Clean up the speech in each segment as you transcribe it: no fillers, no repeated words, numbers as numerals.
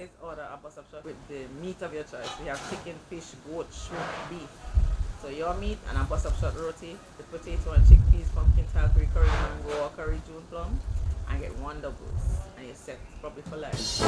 always order a bus of shot with the meat of your choice. We have chicken, fish, goat, shrimp, beef. So your meat and a bus of shot roti, the potato and chickpeas, pumpkin, talcary, curry mango or curry June plum, and get one doubles. And you're set probably for life.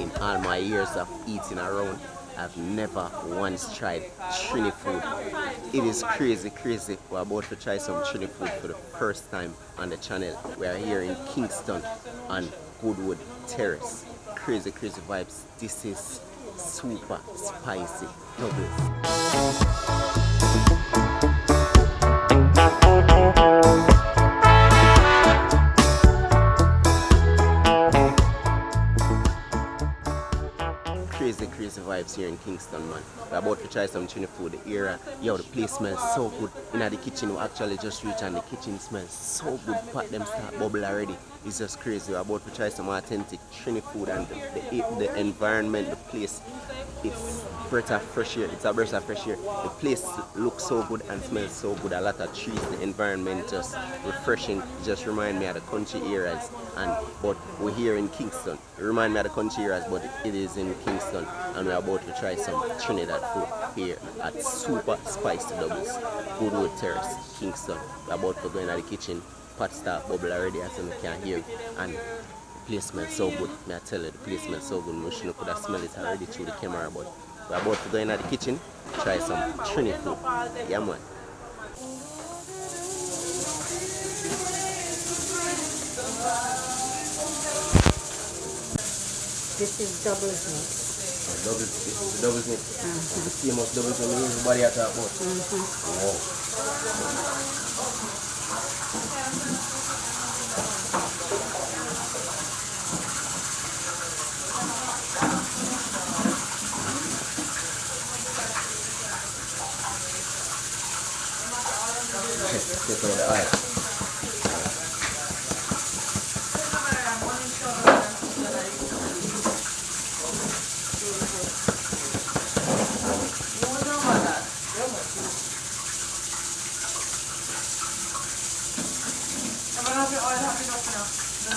In all my years of eating around, I've never once tried Trini food. It is crazy. We're about to try some Trini food for the first time on the channel. We are here in Kingston on Goodwood Terrace. Crazy vibes. This is super spicy doubles. Crazy vibes here in Kingston, man. We're about to try some Trini food. The area, yo, the place smells so good. In the kitchen, we actually just reached and the kitchen smells so good. Pot them start bubble already. It's just crazy. We're about to try some authentic Trini food and the environment, the place. It's breath of fresh air. It's a breath of fresh air. The place looks so good and smells so good. A lot of trees, the environment just refreshing. It just remind me of the country areas. But we're here in Kingston. It remind me of the country areas, but it is in Kingston. And we're about to try some Trinidad food here at Super Spicy Doubles, Goodwood Terrace, Kingston. We're about to go into the kitchen. Pot start bubble already as you can hear. And the place smells so good. I tell you, the place smells so good. We could have smelled it already through the camera, but we're about to go into the kitchen, try some Trini food. Yeah, man. This is doubles mix. This is the doubles mix. The famous doubles mix everybody has talk about. Take out the oil.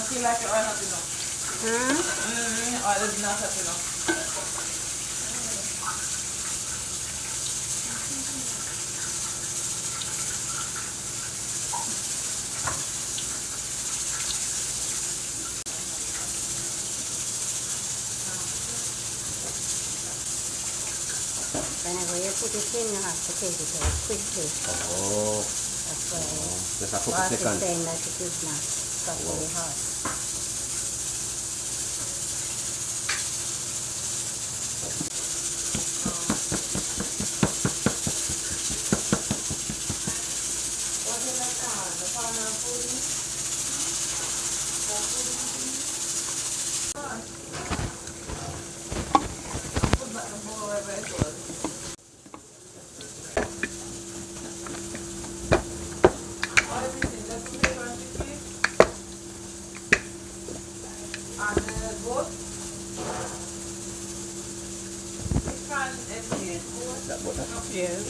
Feel like your oil not enough. Oil is not enough. Whenever you put it in, you have to take it out quickly. Oh. That's why Just a couple seconds. saying that it is not properly hot. That butter? Yes.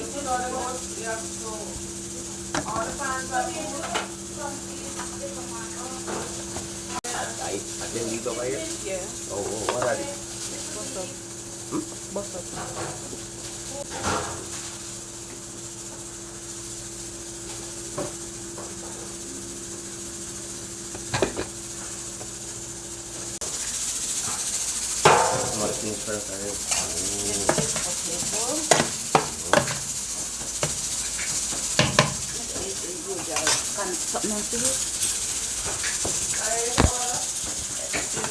And then these over here? Yeah. Oh, what are these? Butter. Some other things first, I think. Something else to eat?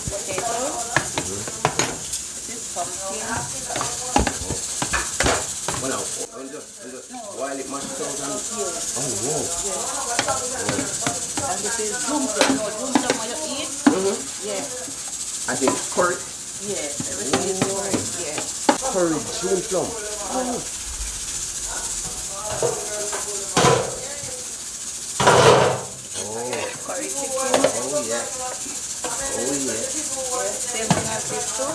Potato. This is pumpkin. Well, now, just while it mashes out and... Oh, wow. And this is dum dum. No, dum dum when you eat. Yeah. I think curry. Yeah. Everything is curry. Yeah. Curry June plum. Oh. yeah. Oh yeah. Same thing as this too.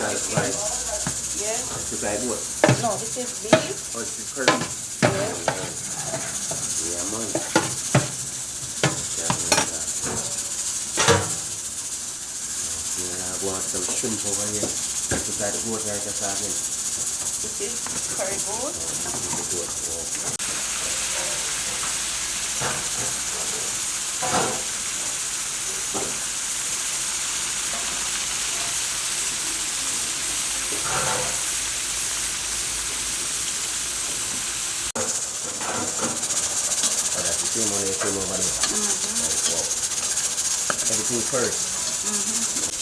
That's right. Yeah. It's like what? No, this is beef. Oh, this is curry. Yes. Yeah, man. Yeah, I want some shrimp over here. It's like the goat right just again. This is curry goat. Everything curry.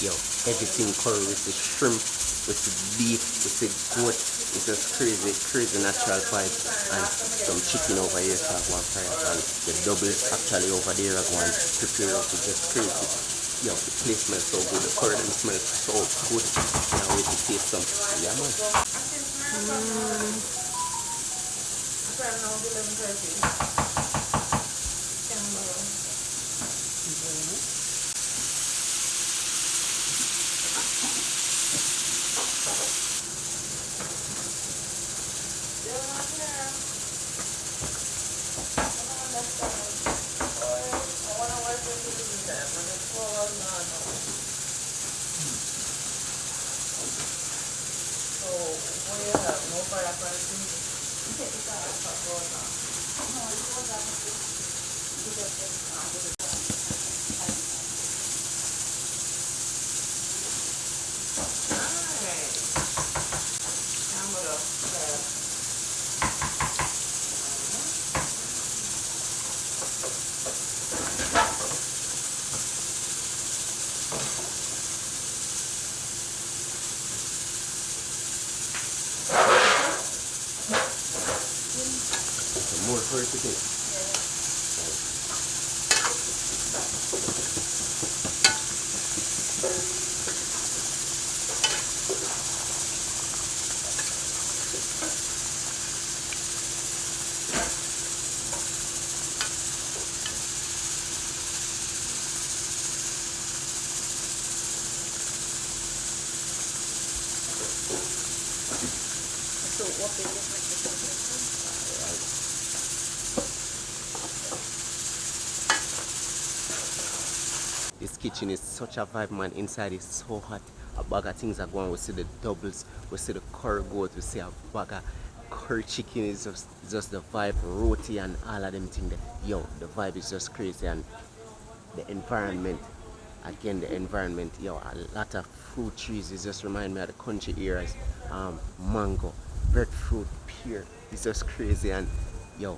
Yo, everything curry with the shrimp, with the beef, with the goat. It's just crazy, crazy natural vibes. And some chicken over here, so I want to fry it. And the doubles actually over there, I want to prepare it. It's just crazy. Yo, the place smells so good, the curry smells so good. Now wait to taste some. Yeah, man. More curry to take. So what is this? This kitchen is such a vibe, man. Inside is so hot. A bag of things are going. We see the doubles, we see the curry goat, we see a bag of curry chicken. Is just the vibe, roti and all of them things. Yo, the vibe is just crazy, and the environment. Again, the environment. Yo, a lot of fruit trees. It just remind me of the country areas. Mango, breadfruit, pear. It's just crazy, and yo,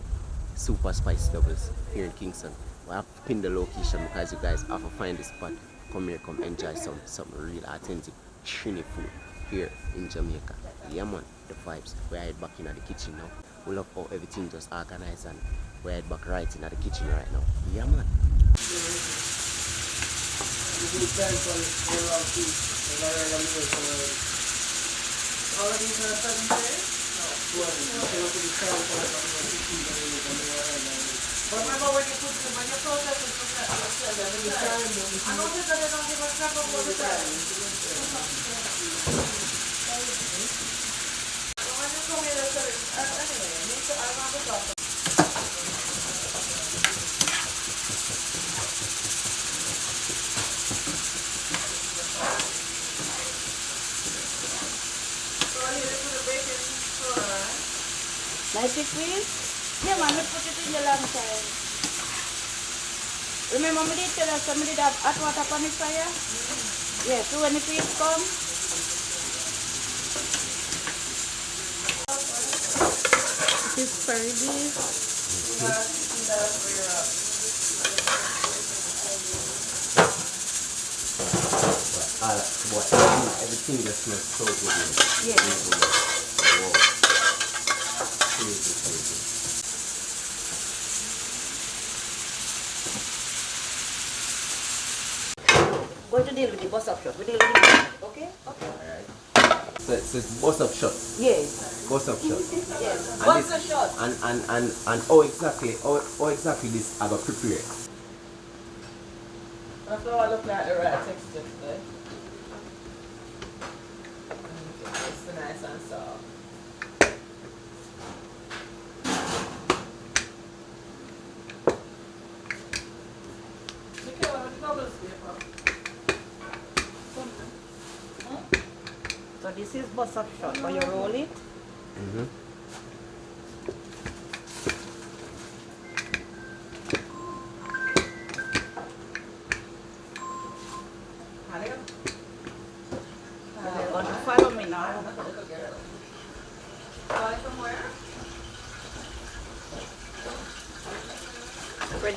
super spice doubles here in Kingston. We have to pin the location because you guys have to find the spot. Come here, come enjoy some real authentic Trini food here in Jamaica. Yeah, man, the vibes. We are back in the kitchen now. We love how everything just organized, and we are back right in the kitchen right now. Yeah, man. All of these are 7 days? But remember when you process it, I noticed that they don't give a crap about the time. So when you come here, anyway, you need to add on the top. So here you put the baking soda, right? Like it, please? Yeah, man, we put it in the long time. Remember me did tell us somebody that hot water on the fire? Yeah, so when the heat come. This is curry beef. Everything just smells so good. Yeah. Wow. Crazy. Going to deal with the bus up shot. We deal with the bus up, okay? Okay. Alright. So it's bus up shot. Yes. Bus up shot. Yes. And Bus this- up shot. And how exactly this I got prepared? The flour look like the right texture today. It's nice and soft. So this is bus up shot, but you roll it. Follow me now.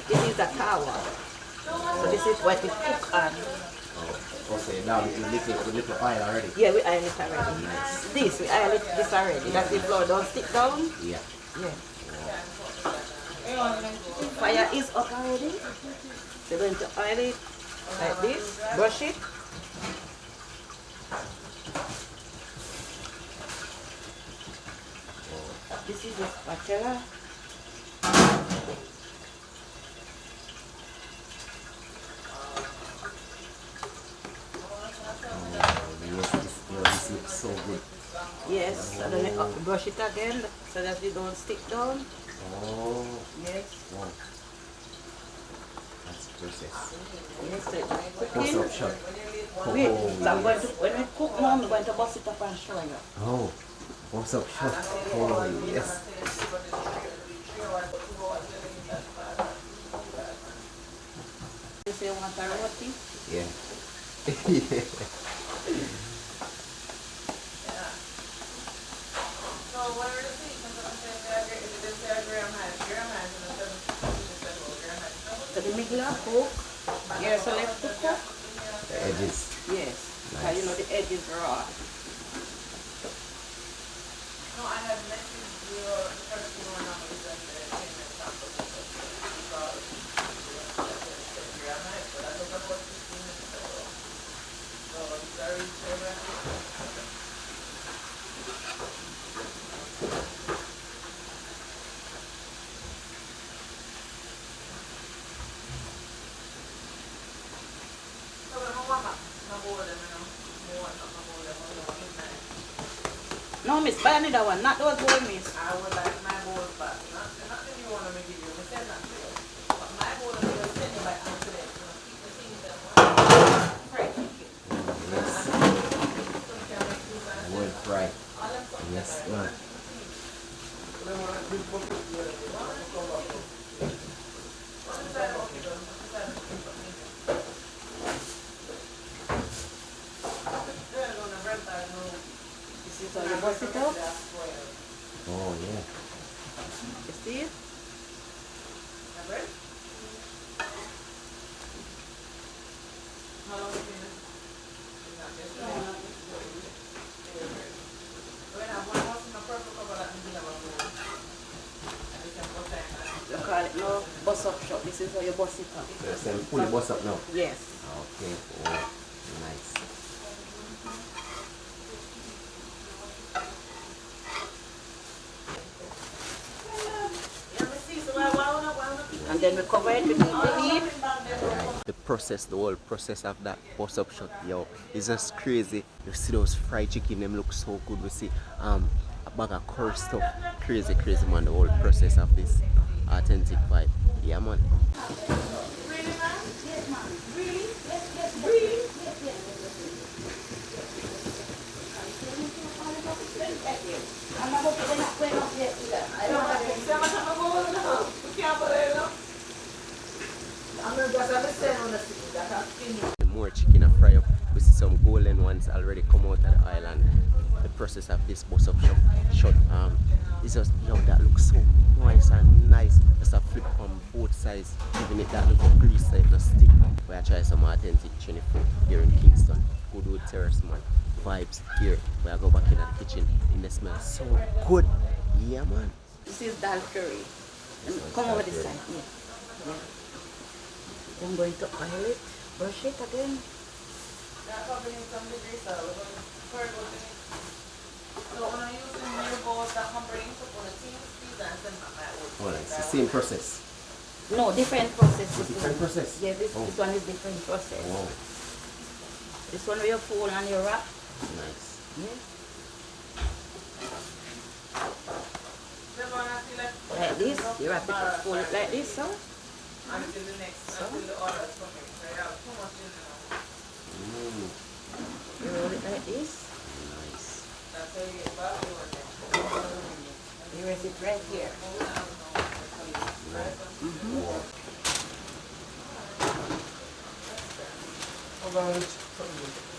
This is a tower. So this is what we cook on. Okay, now we little oil already. Yeah, we iron it already. This, we iron it this already. That the flour don't stick down. Yeah. Yeah. Fire is up already. We're going to oil it like this. Brush it. This is the spatula. This looks so good. Yes, and then you brush it again so that it don't stick down. Oh, Yes. wow. That's the process. Yes, so What's cooking. up, shot? Wait, Oh, so I'm going to, when we cook now, I'm going to bust it up and show you. oh, what's up, shot? Oh, yes. You say you want a roti? Yeah. So the middle of cook, you select to cook. The edges. Yes, because you know the edge is raw. No, I had messaged you the first one on was that the payment sample. But I took about 15 minutes ago. So I'm sorry, No, miss, buy another one, not those old miss. I would like my bowl back. Not that you want to make it you. I said that to you. But my bowl is going to send you back today. So keep the things that fried chicken. Yes. Wood fry. Yes, man. So you bust it up. Oh, yeah. You see it? How long have you been? You call it no bust up shot. This is how you bust it up. Yes, and fully bust up now. Yes. Okay, oh, nice. And then we cover it with the heat. The process, the whole process of that bust up shot, yo, it's just crazy. You see those fried chicken, them look so good. We see a bag of curry stuff. Crazy, crazy, man, the whole process of this authentic vibe. Yeah, man. The more chicken I fry up, we see some golden ones already come out of the island. The process of this bust up shot, it's just, yo, that looks so moist and nice. Just a flip from both sides, giving it that little grease so it does stick. We are trying some authentic Trini food here in Kingston. Goodwood Terrace, man. Vibes here. We are go back in the kitchen and the smell so good. Yeah, man. This is dal curry. Come over this side. Yeah. Yeah. I'm going to oil it, brush it again. Oh, it's the same process. No, different process. Different process? Yeah, this one is different process. Oh, This one where you fold and you wrap. nice. Yeah. Like this, you wrap it up, fold it like this, so. Until the next, until the orders come in. So yeah, too much in there now. You roll it like this. Nice. That's how you get back to it. You rest it right here.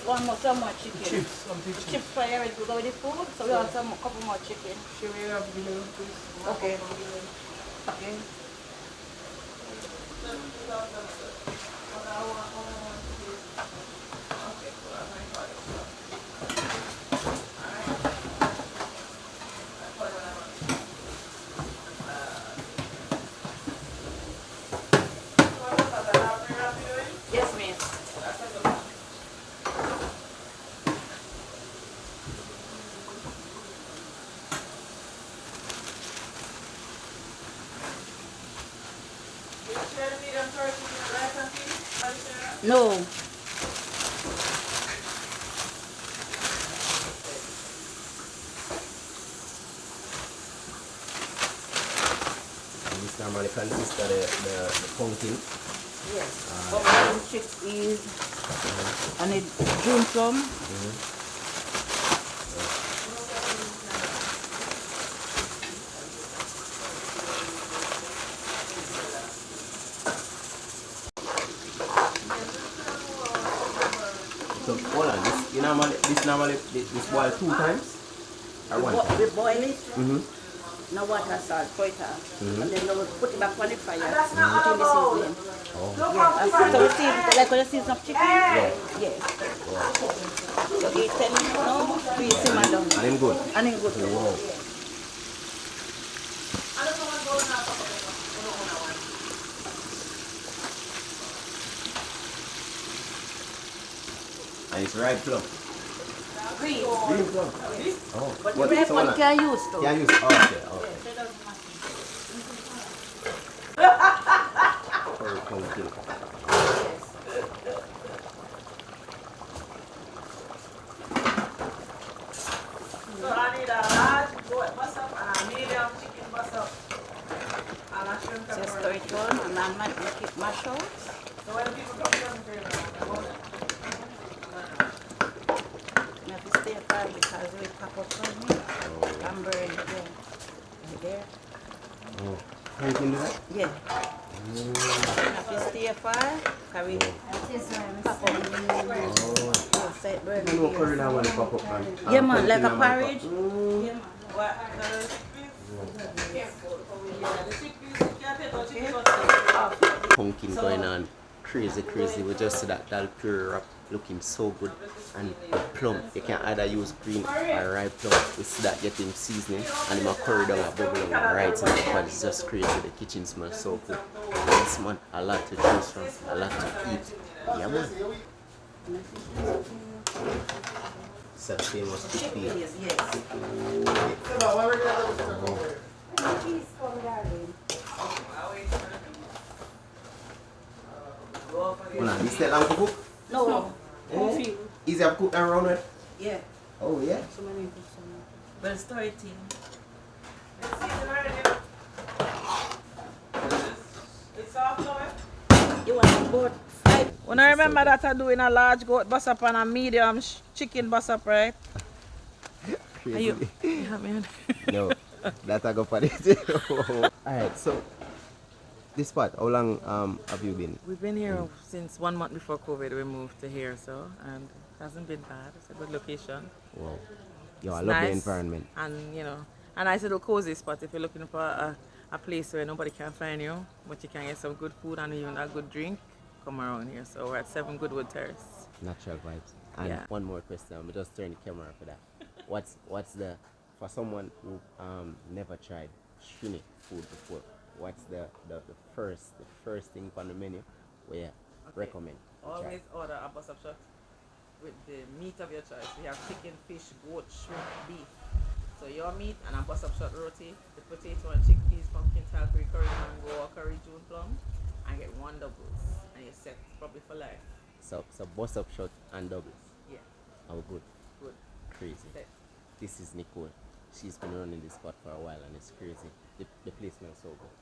One more, some more chicken. Chips for you to go with the food, so we have some couple more chicken. Should we have below, please? Okay. Okay. Yes, miss. No. And this normally consists of the pumpkin. Yes. Pumpkin, chickpeas, and a June plum. So hold on, this boil 2 times? Or one? We boil it. Mm-hmm. Now water, salt, pour it off. And then we put it back on the fire. Put in the seasoning. Oh. Yeah. So we season, like when you season up chicken? Yeah. Yes. So 8-10 minutes now, we simmer down. And then good. And then good. Wow. And it's ripe plum. Green. Green plum. Oh. But What- the red so one what- can use too. Can use. Oh, okay. Curry pumpkin. So I need a large goat bus up and a medium chicken bus up. And a shrimp Just pepperoni. stir it on and then make it mash out. So when people come to the table, You have to stay far because we pop up on me. And burn it there. Right there. Oh. Pumpkin do that? Yeah. You have to stay far because we pop up. Oh. So it burn I know it curry here. that one pop up man. Yeah man, like a Pumpkin that one porridge. pop. Yeah man. what? The chickpeas? Yeah, the chickpeas, you can't take no chicken outside. Pumpkin going on crazy. We just see that dal puree wrap looking so good. And plum, you can either use green or ripe plum. We see that getting seasoning and my curry down a bubble right in the pot. It's just crazy. The kitchen smells so good. Yes man, a lot to choose from, a lot to eat. Yeah man. Such famous chickpea. Yes, yes. Una, this take long to cook? No. Eh? Easy to cook and round it? Yeah. Oh yeah? Well, stir it in. It's all going. You want about 5? When I remember that I doing a large goat bus up and a medium chicken bus up, right? Are you? Yeah, man. No, that I go for it. Alright, so this spot, how long have you been? We've been here since 1 month before COVID. We moved to here, so and it hasn't been bad. It's a good location. Wow. Yo, I It's love the nice, environment. and you know, a nice little cozy spot if you're looking for a place where nobody can find you, but you can get some good food and even a good drink. Come around here. So we're at 7 Goodwood Terrace. Natural vibes. And Yeah. one more question, I'm just turn the camera for that. What's the, for someone who never tried Trini food before, what's the first thing on the menu where you recommend? to try? Always order a bus up shot with the meat of your choice. We have chicken, fish, goat, shrimp, beef. So your meat and a bus up shot roti, the potato and chickpeas, pumpkin, talcary, curry mango or curry June plum. one doubles, and you're set probably for life. So bust up shot and doubles. Yeah, Oh, good. good. Crazy. Set. This is Nichole. She's been running this spot for a while and it's crazy. The place smells so good.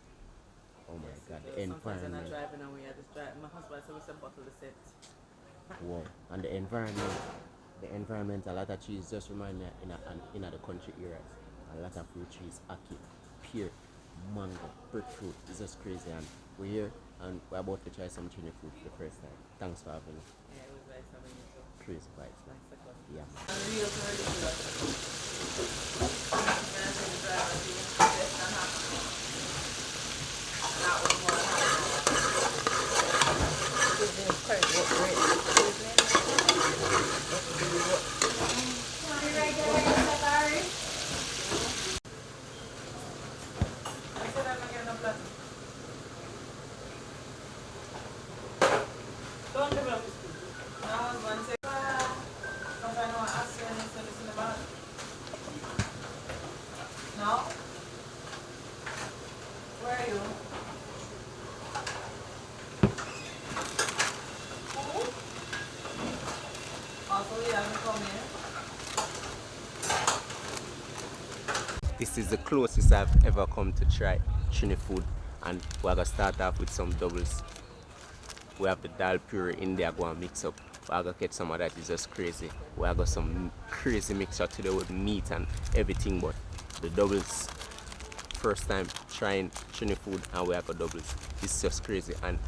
Oh my Yes, god, it the does. Sometimes when I'm environment. driving away, I just drive. My husband said we should bottle the scent. Wow. And the environment, a lot of trees just remind me in the country areas. A lot of fruit trees, ackee, pear, mango, breadfruit. It's just crazy. And we're here and we're about to try some Trini food for the first time. Thanks for having me. Yeah, it was nice having you too. Crazy vibes, man. Nice to come. Yeah. And real to ridiculous. Man, I think the driver did less than half an hour. That was more than half an hour. This is quite what great. I said I'm not getting a blood. Don't develop this food. My husband said, because I know I asked you and he said it's in the bag. No? Where are you? Who? Also, he hasn't come here. This is the closest I've ever come to try Trini food, and we're gonna start off with some doubles. We have the dal puree in there, go and mix up. We're gonna get some of that, is just crazy. We have got some crazy mixture today with meat and everything, but the doubles, first time trying Trini food and we have got doubles. It's just crazy. And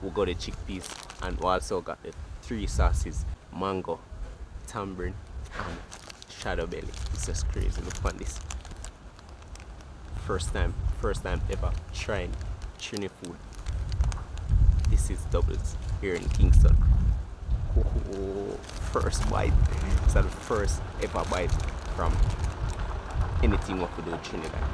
we got the chickpeas and we also got the 3 sauces, mango, tamarind, and shadow belly. It's just crazy. Look at this. First time ever trying Trini food. This is doubles here in Kingston. Oh, first bite. It's the first ever bite from anything what we do in Trinidad.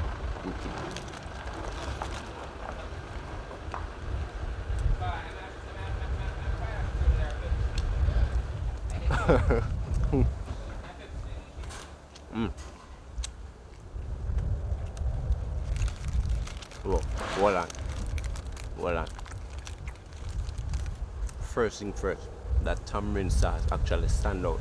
Whoa, hold on. First thing first, that tamarind sauce actually stand out.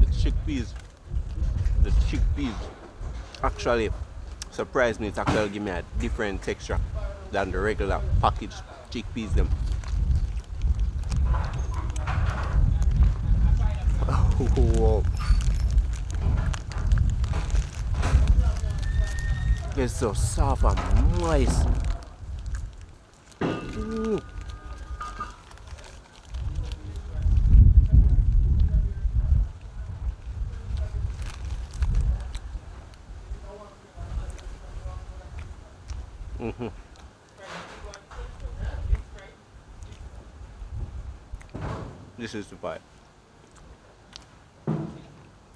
The chickpeas actually surprised me. It actually give me a different texture than the regular packaged chickpeas them. Whoa. It's so soft and moist. This is the vibe.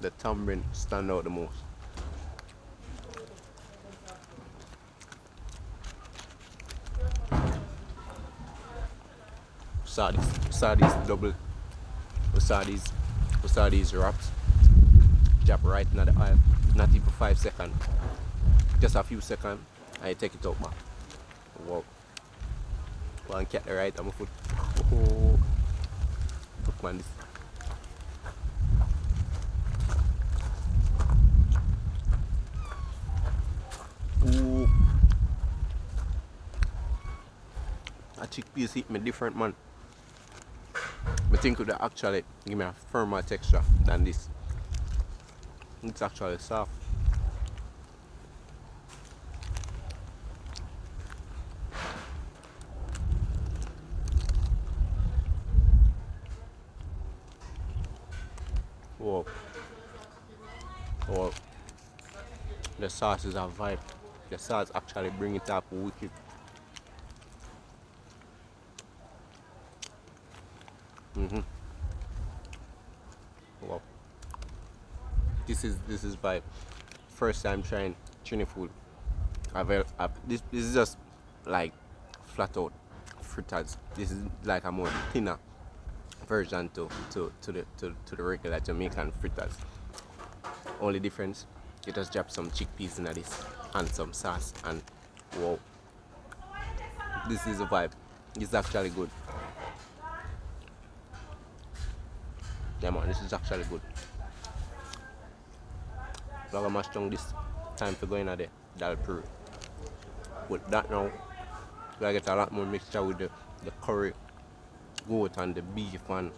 The tamarind stand out the most. Saw these double. We saw these wraps. Drop right in the oil. Not even 5 seconds. Just a few seconds. I take it out back. Wow. Go and catch the right on my foot. Oh. Look man this. Ooh. A chickpeas hit me different, man. I think it would actually give me a firmer texture than this. It's actually soft. Whoa. Whoa. The sauce is a vibe. The sauce actually bring it up wicked. Wow. This is vibe. First time trying Trini food. This is just like flat out fritters. This is like a more thinner version to the regular Jamaican fritters. Only difference, you just drop some chickpeas in this and some sauce, and wow, this is the vibe. It's actually good. Yeah man, this is actually good. We're gonna mash down this. Time to go in at the dal puri. With that now, we get a lot more mixture with the curry, goat and the beef, and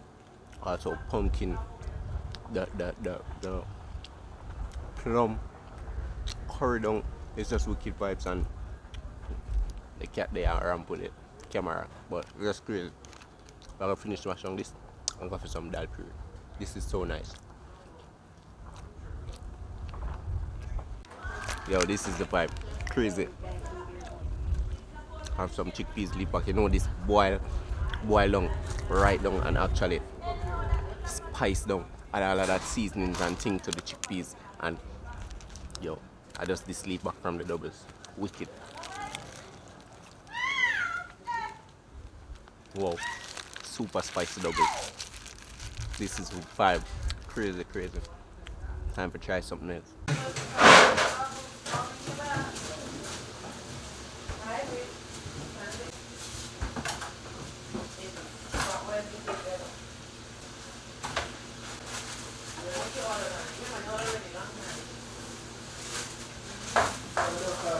also pumpkin, the plum curry down. It's just wicked vibes, and the cat there ramp with the camera, but it's just crazy. We're gonna finish mashing this and go for some dal puri. This is so nice. Yo, this is the vibe. Crazy. Have some chickpeas leaf back. You know this boil down, right down, and actually spice down, and all of that seasonings and thing to the chickpeas. And yo, I just this leaf back from the doubles. Wicked. Wow. Super spicy doubles. This is vibe. Crazy, crazy. Time to try something else.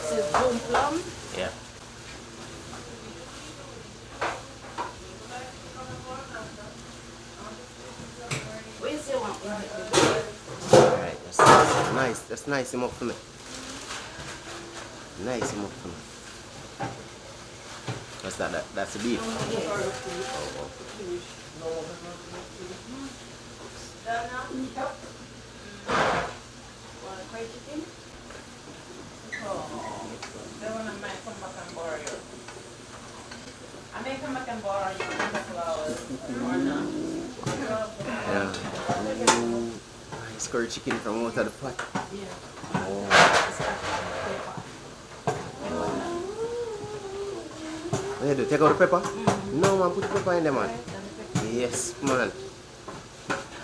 This is June plum. Yeah. What is your one? Alright, that's nice. That's nice enough for me. Nice enough for me. What's that? That's the beef. Fried chicken? They wanna make come back and borrow you. I may come back and borrow you in the flowers or not. Yeah. Ooh, nice curry chicken from out of the pot. Yeah. What you do? Take out the pepper? No man, put the pepper in there man. Yes man.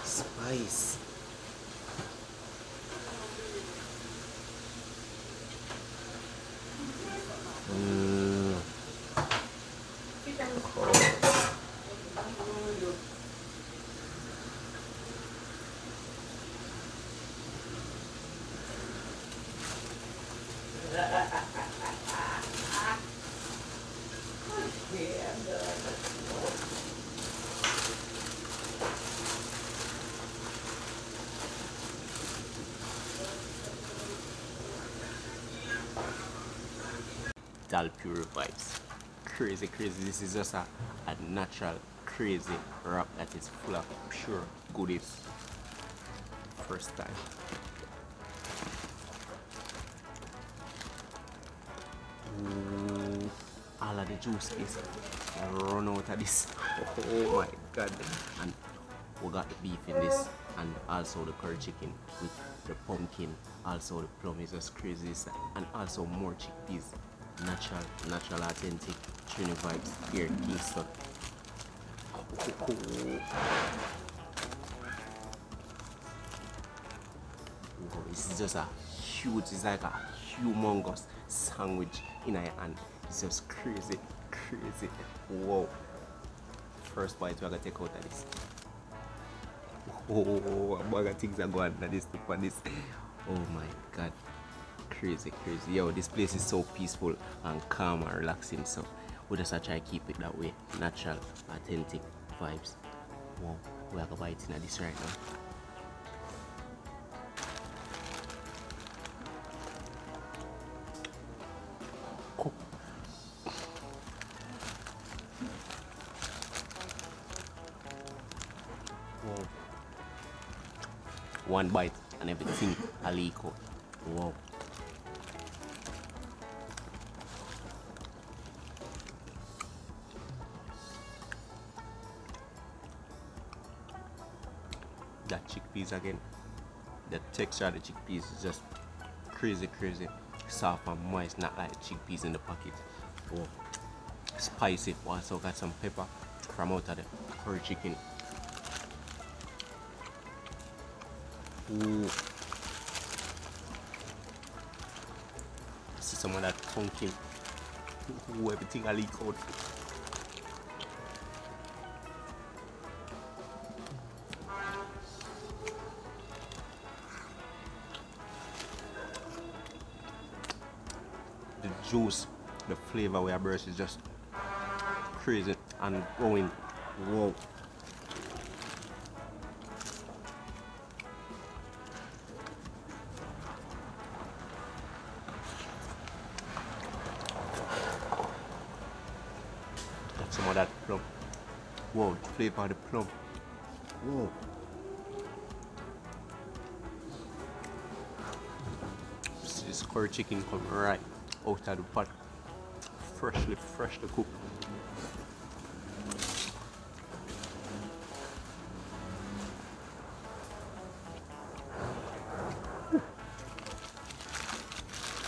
Spice. Dal pure vibes. Crazy, crazy. This is just a natural, crazy wrap that is full of pure goodies. First time. Ooh, all of the juice is run out of this. Oh my god. And we got the beef in this, and also the curry chicken with the pumpkin, also the plum is just crazy, and also more chickpeas. Natural, authentic Trini vibes here in Kingston. Oh, this is just a huge, it's like a humongous sandwich in a hand. It's just crazy, crazy. Wow. First bite we're gonna take out of this. Oh, a bag of things are going on this tip on this. Oh my god. Crazy, crazy. Yo, this place is so peaceful and calm and relaxing, so we just try to keep it that way. Natural, authentic vibes. Wow, we are going to bite into this right now. Oh. Wow. One bite and everything a leak out. Wow. That chickpeas again, the texture of the chickpeas is just crazy, crazy soft and moist, not like chickpeas in the packet. Oh, spicy. Also got some pepper from out of the curry chicken. Ooh. See some of that pumpkin. Ooh, everything I leak out. The juice, the flavor we have burst is just crazy and going. Whoa. Got some of that plum. Whoa, the flavor of the plum. Whoa. See this curry chicken come right out of the pot. Freshly cooked.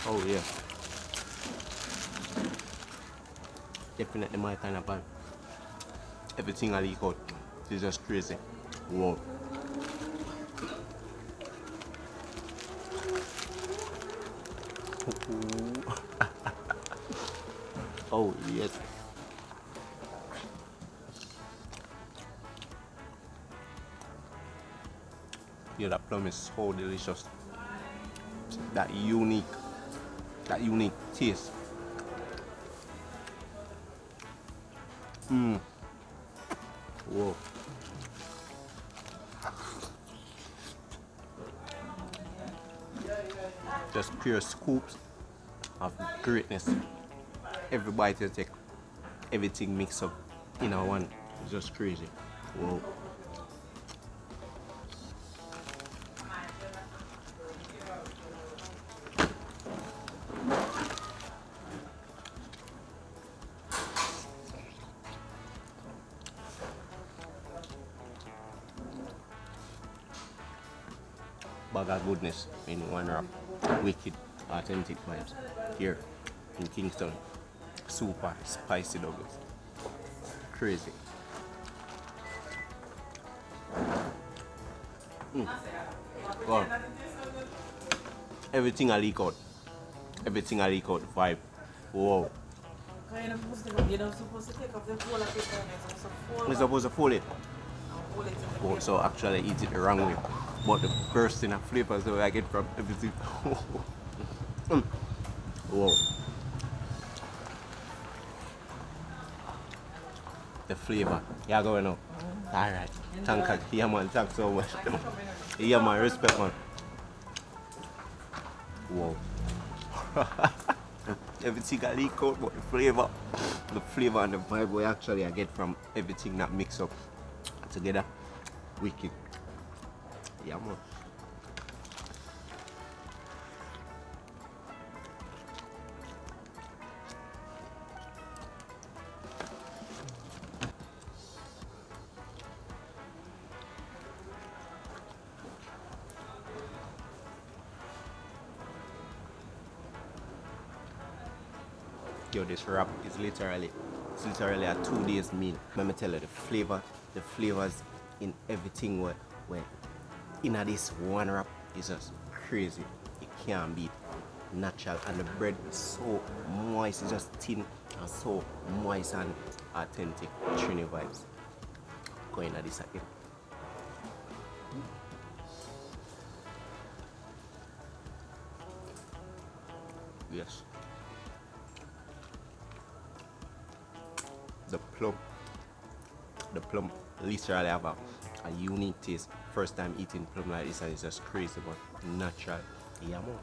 Oh yeah. Definitely my kind of pan. Everything I leak out is just crazy. Whoa. Oh yes. Yeah, that plum is so delicious. That unique taste. Whoa. Just pure scoops of greatness. Every bite you take, everything mixed up in a one. It's just crazy. Whoa. Bag of goodness in one wrap. Wicked, authentic vibes here in Kingston. Super spicy Douglas. Crazy. Wow. Everything I leak out. Everything I leak out. Vibe. Whoa. You're not supposed to take off the whole of it. We're supposed to fold it. Hold it in the Oh, so actually eat it the wrong way. But the bursting of flavors that I get from everything. Whoa. The flavor. Yeah, going on. Alright. Thank you. Yeah, man. Thanks so much. Yeah, man. Respect, man. Whoa. Everything I leak out, but the flavor and the vibe we actually I get from everything that mix up together. Wicked. Yeah, man. Yo, this wrap is literally a 2 days meal. Let me tell you, the flavors in everything where in this one wrap is just crazy. It can't beat. Natural, and the bread is so moist, it's just thin and so moist and authentic. Trini vibes. Going at this again. Yes. The plum literally have a unique taste. First time eating plum like this and it's just crazy, but natural. Yeah, man.